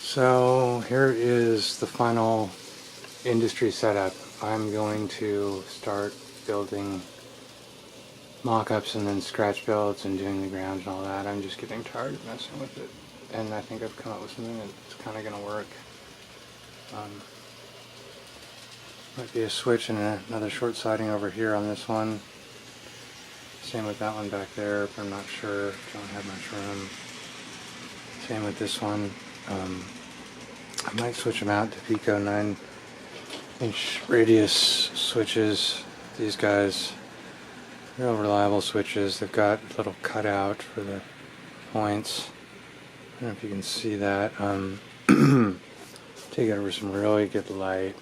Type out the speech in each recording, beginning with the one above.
So here is the final industry setup. I'm going to start building mock-ups and then scratch builds and doing the ground and all that. I'm just getting tired of messing with it, and I think I've come up with something that's kind of going to work. Might be a switch and another short siding over here on this one. Same with that one back there, but I'm not sure. Don't have much room. Same with this one. I might switch them out to Pico 9-inch radius switches. These guys, real reliable switches. They've got a little cutout for the points. I don't know if you can see that. Take it over some really good light.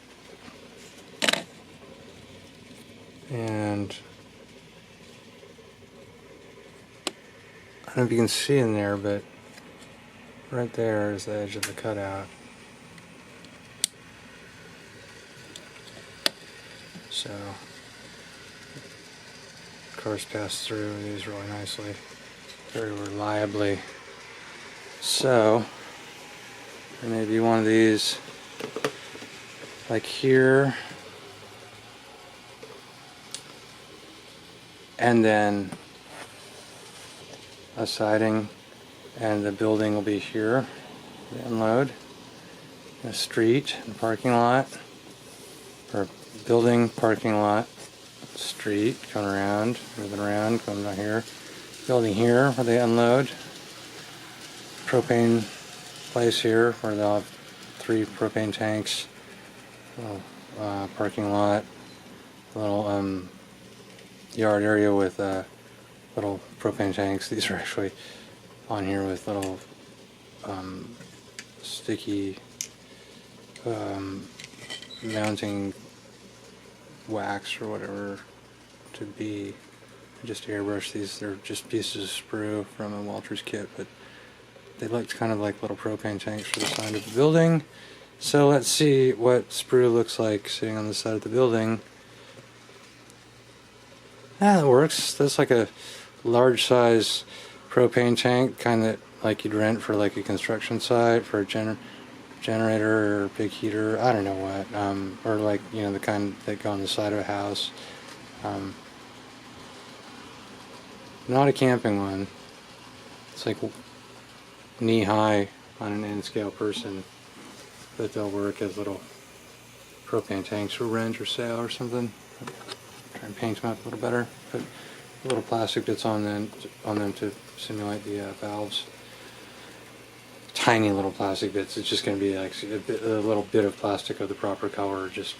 And I don't know if you can see in there, but right there is the edge of the cutout. So cars pass through these really nicely, very reliably. So there may be one of these like here, and then a siding, and the building will be here, the unload, a street and parking lot, or building, parking lot, street, going around, moving around, going down here, building here where they unload, propane place here where they'll have 3 propane tanks, parking lot, little yard area with little propane tanks. These are actually on here with little sticky mounting wax or whatever to be. Just airbrush these. They're just pieces of sprue from a Walters kit, but they looked kind of like little propane tanks for the side of the building. So let's see what sprue looks like sitting on the side of the building. That works. That's like a large size propane tank, kind of like you'd rent for like a construction site for a generator or big heater, I don't know what, or like, you know, the kind that go on the side of a house. Not a camping one. It's like knee high on an N-scale person, but they'll work as little propane tanks for rent or sale or something. Try and paint them up a little better. Put a little plastic that's on them to simulate the valves. Tiny little plastic bits. It's just going to be like a little bit of plastic of the proper color, just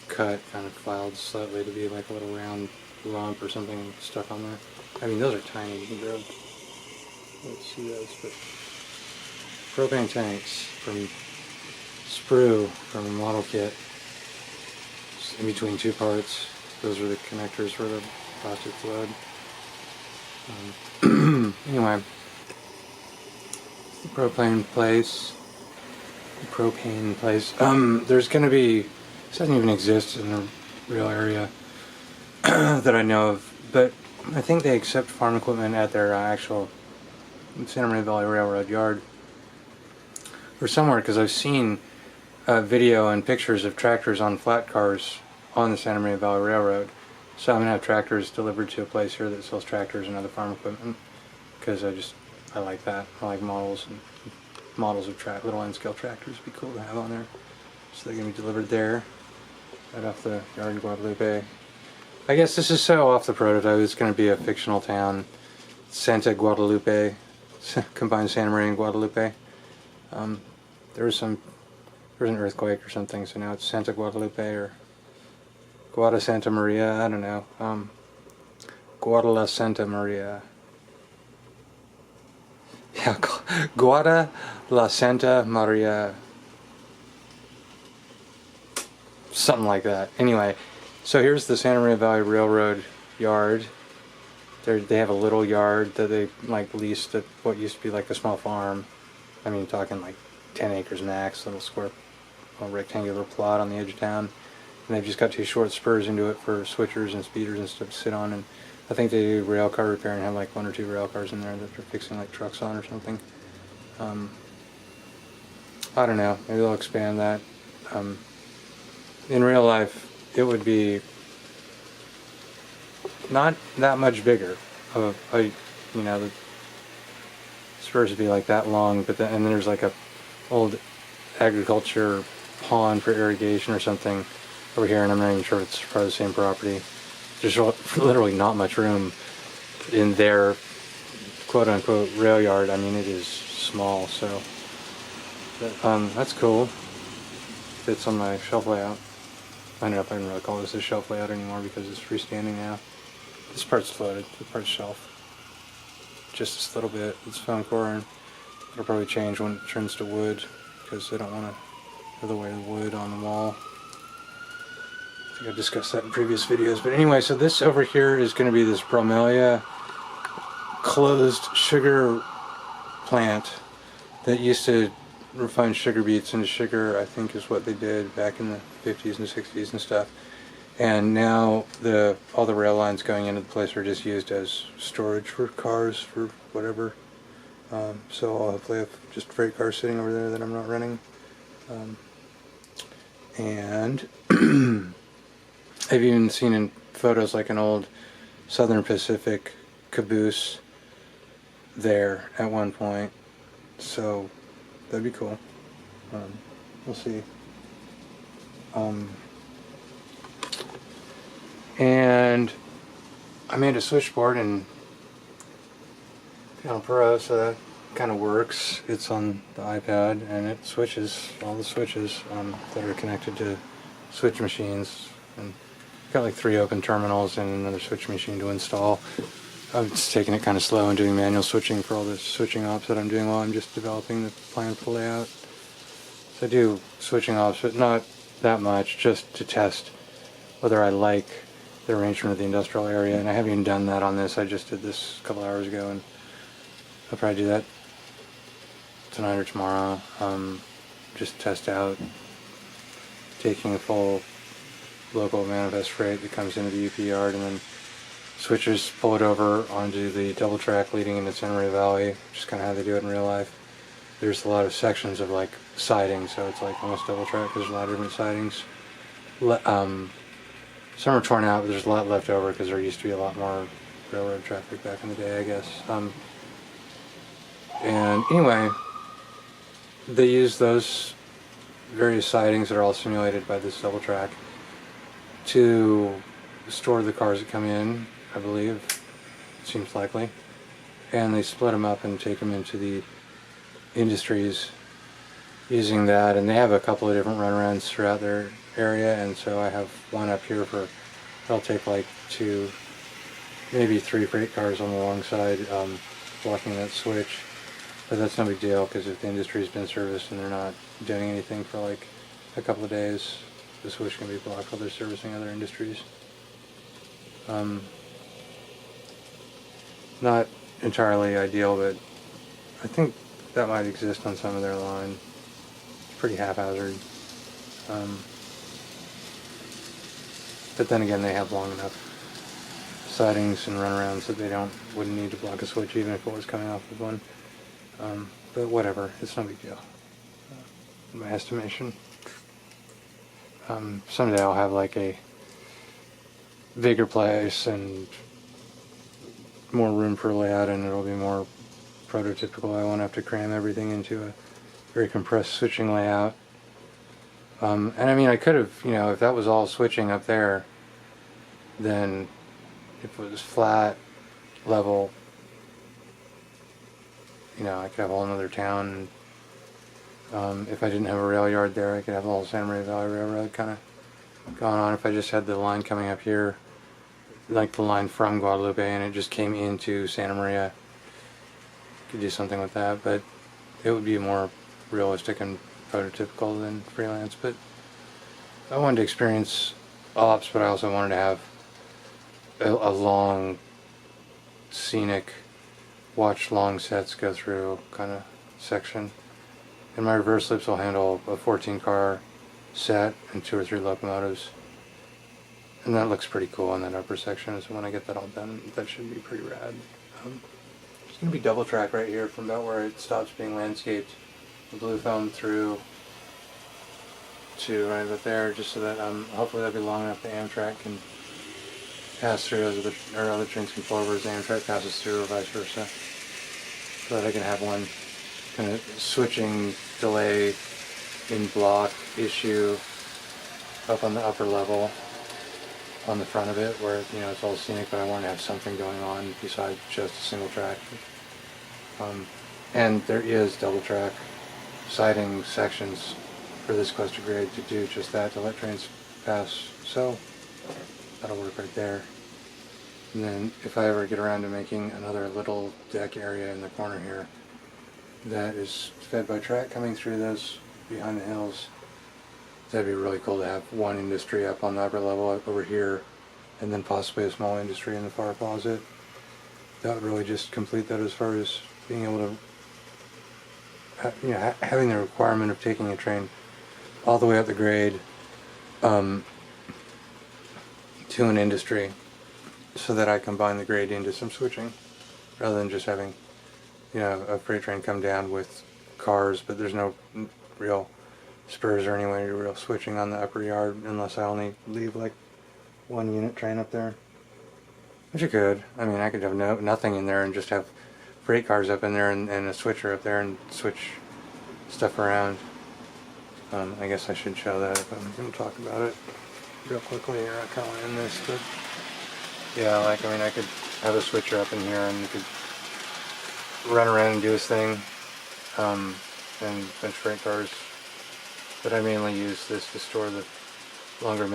cut, kind of filed slightly to be like a little round lump or something stuck on there. I mean, those are tiny. You can grab. Let's see those, but propane tanks from sprue from a model kit. Just in between 2 parts. Those are the connectors for the plastic flood. Anyway, the propane place. There's going to be, this doesn't even exist in the real area that I know of, but I think they accept farm equipment at their actual Santa Maria Valley Railroad yard or somewhere, because I've seen video and pictures of tractors on flat cars on the Santa Maria Valley Railroad. So I'm going to have tractors delivered to a place here that sells tractors and other farm equipment, because I like that. I like models of little N-scale tractors. It'd be cool to have on there. So they're going to be delivered there, right off the yard in Guadalupe. I guess this is so off the prototype. It's going to be a fictional town, Santa Guadalupe, combined Santa Maria and Guadalupe. There was an earthquake or something, so now it's Santa Guadalupe or Guada Santa Maria, I don't know. Guada Santa Maria. Yeah, Guada la Santa Maria. Something like that. Anyway, so here's the Santa Maria Valley Railroad yard. They have a little yard that they like leased at what used to be like a small farm. I mean, talking like 10 acres max, little square, rectangular plot on the edge of town. And they've just got 2 short spurs into it for switchers and speeders and stuff to sit on, and I think they do rail car repair and have like 1 or 2 rail cars in there that they're fixing like trucks on or something. I don't know, maybe they'll expand that. In real life, it would be not that much bigger. The spurs would be like that long, but then, and then there's like a old agriculture pond for irrigation or something over here, and I'm not even sure if it's part of the same property. There's literally not much room in their quote-unquote rail yard. I mean, it is small, so that's cool. Fits on my shelf layout. I don't know if I can really call this a shelf layout anymore because it's freestanding now. This part's floated, the part's shelf. Just this little bit. It's foam core, and it'll probably change when it turns to wood because they don't want to have the weight of wood on the wall. I think I've discussed that in previous videos. But anyway, so this over here is going to be this bromelia closed sugar plant that used to refine sugar beets into sugar, I think is what they did back in the 50s and 60s and stuff. And now all the rail lines going into the place are just used as storage for cars, for whatever. So I'll hopefully have just freight cars sitting over there that I'm not running. And I've even seen in photos like an old Southern Pacific caboose there at one point. So that'd be cool. We'll see. And I made a switchboard in Final Pro, so that kind of works. It's on the iPad, and it switches all the switches that are connected to switch machines. And got like 3 open terminals and another switch machine to install. I'm just taking it kind of slow and doing manual switching for all the switching ops that I'm doing while I'm just developing the plan for the layout. So I do switching ops, but not that much, just to test whether I like the arrangement of the industrial area. And I haven't even done that on this. I just did this a couple hours ago, and I'll probably do that tonight or tomorrow. Just test out taking a full local manifest freight that comes into the UP yard, and then switchers pull it over onto the double track leading into Santa Maria Valley, which is kind of how they do it in real life. There's a lot of sections of like siding, so it's like almost double track. There's a lot of different sidings. Some are torn out, but there's a lot left over because there used to be a lot more railroad traffic back in the day, I guess. And anyway, they use those various sidings that are all simulated by this double track to store the cars that come in, I believe. Seems likely. And they split them up and take them into the industries using that. And they have a couple of different runarounds throughout their area, and so I have one up here for, I'll take like 2, maybe 3 freight cars on the long side blocking that switch. But that's no big deal, because if the industry's been serviced and they're not doing anything for like a couple of days, the switch can be blocked while they're servicing other industries. Not entirely ideal, but I think that might exist on some of their line. It's pretty haphazard. But then again, they have long enough sidings and runarounds that they wouldn't need to block a switch even if it was coming off of one. But whatever, it's no big deal, in my estimation. Someday I'll have like a bigger place and more room for layout, and it'll be more prototypical. I won't have to cram everything into a very compressed switching layout. And I mean, I could have, if that was all switching up there, then if it was flat, level, I could have a whole another town. If I didn't have a rail yard there, I could have the whole Santa Maria Valley Railroad kind of going on. If I just had the line coming up here, like the line from Guadalupe, and it just came into Santa Maria, I could do something with that, but it would be more realistic and prototypical than freelance. But I wanted to experience ops, but I also wanted to have a long, scenic, watch long sets go through kind of section. And my reverse loops will handle a 14-car set and 2 or 3 locomotives. And that looks pretty cool in that upper section, so when I get that all done, that should be pretty rad. There's going to be double track right here from about where it stops being landscaped. The blue foam through 2 right about there, just so that hopefully that'll be long enough the Amtrak can pass through as other trains can pull over as the Amtrak passes through, or vice versa, so that I can have one kind of switching delay in block issue up on the upper level on the front of it, where it's all scenic, but I want to have something going on besides just a single track. And there is double track siding sections for this cluster grade to do just that, to let trains pass, so that'll work right there. And then if I ever get around to making another little deck area in the corner here that is fed by track coming through those behind the hills, that'd be really cool to have one industry up on the upper level over here, and then possibly a small industry in the far closet. That would really just complete that as far as being able to, having the requirement of taking a train all the way up the grade to an industry, so that I combine the grade into some switching, rather than just having, a freight train come down with cars, but there's no real spurs or any way to real switching on the upper yard, unless I only leave like one unit train up there, which I could. I mean, I could have nothing in there and just have freight cars up in there and a switcher up there and switch stuff around. I guess I should show that if I'm going to talk about it real quickly here. I kind of want to end this, but yeah, I could have a switcher up in here and he could run around and do his thing, and bench freight cars. But I mainly use this to store the longer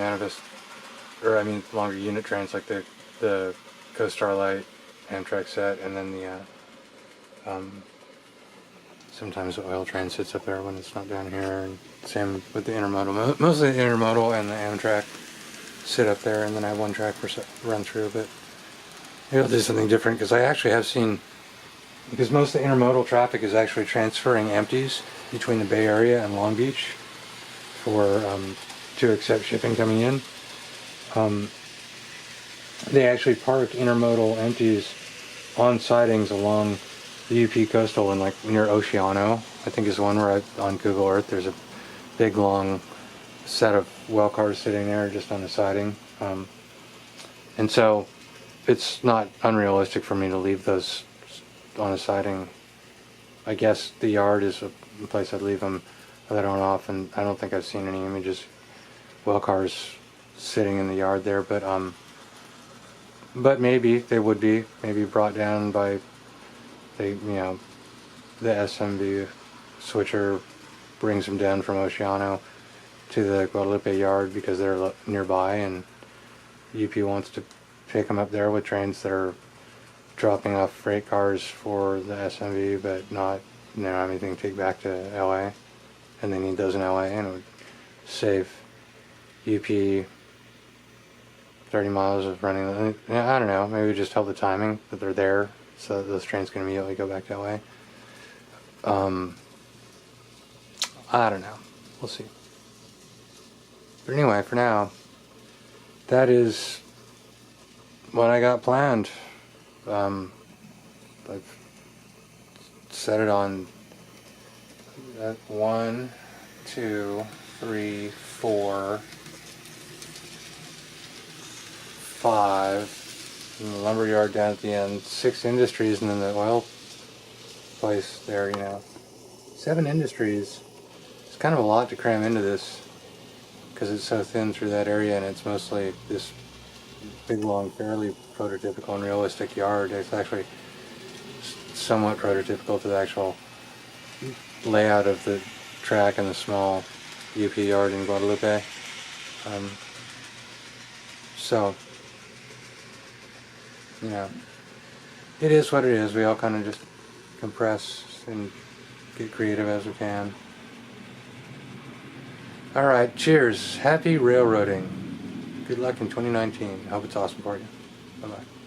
longer unit trains, like the Coast Starlight Amtrak set, and then the sometimes the oil train sits up there when it's not down here, and same with the intermodal. Mostly the intermodal and the Amtrak sit up there, and then I have one track per run through. But maybe I'll do something different, because I actually have seen, because most of the intermodal traffic is actually transferring empties between the Bay Area and Long Beach to accept shipping coming in. They actually park intermodal empties on sidings along the UP Coastal, and like near Oceano, I think is the one where on Google Earth there's a big long set of well cars sitting there just on the siding. And so it's not unrealistic for me to leave those on a siding. I guess the yard is a place I'd leave them that on off, and I don't think I've seen any images well cars sitting in the yard there, but maybe they would be brought down by the SMV switcher brings them down from Oceano to the Guadalupe yard because they're nearby, and UP wants to pick them up there with trains that are dropping off freight cars for the SMV, but not have anything to take back to LA, and they need those in LA, and it would save UP 30 miles of running. I don't know, maybe just help the timing that they're there so that those trains can immediately go back to LA. I don't know, we'll see. But anyway, for now, that is what I got planned. I've set it on 1, 2, 3, 4, 5, and the lumber yard down at the end, 6 industries, and then the oil place there, 7 industries. It's kind of a lot to cram into this because it's so thin through that area, and it's mostly this big, long, fairly prototypical and realistic yard. It's actually somewhat prototypical to the actual layout of the track and the small UP yard in Guadalupe. So, it is what it is. We all kind of just compress and get creative as we can. Alright, cheers. Happy railroading. Good luck in 2019. I hope it's awesome for you. Bye-bye.